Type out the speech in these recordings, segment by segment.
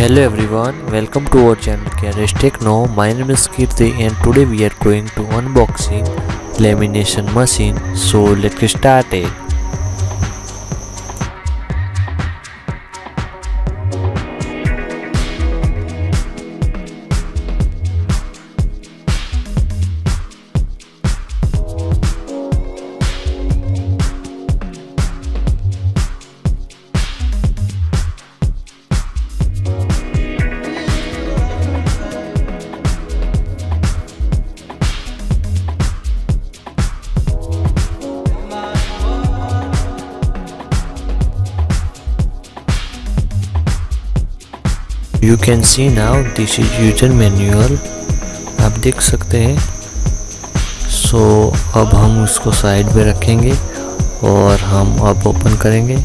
Hello everyone, welcome to our channel Krstechno. My name is Kirti and today we are going to unboxing lamination machine. So let's get started. You can see now this is user manual, आप देख सकते हैं। सो अब हम उसको side में रखेंगे और हम अब ओपन करेंगे।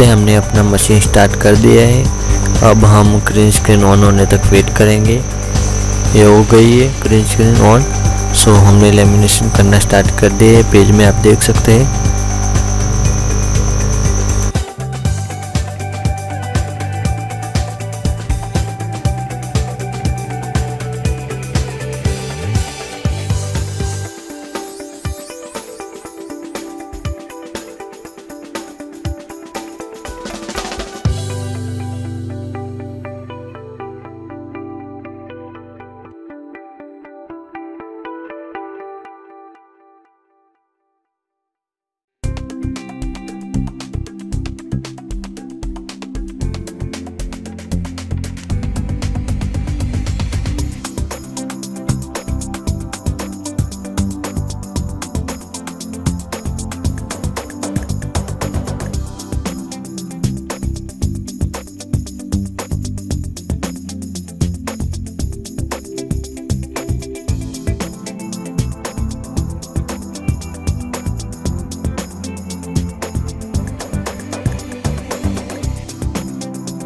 हमने अपना मशीन स्टार्ट कर दिया है। अब हम ग्रीन स्क्रीन ऑन होने तक वेट करेंगे। ये हो गई है ग्रीन स्क्रीन ऑन। सो हमने लेमिनेशन करना स्टार्ट कर दिया है। पेज में आप देख सकते हैं।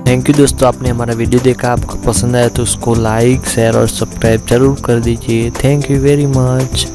थैंक यू दोस्तों, आपने हमारा वीडियो देखा। आपको पसंद आया तो उसको लाइक शेयर और सब्सक्राइब जरूर कर दीजिए। Thank you very much.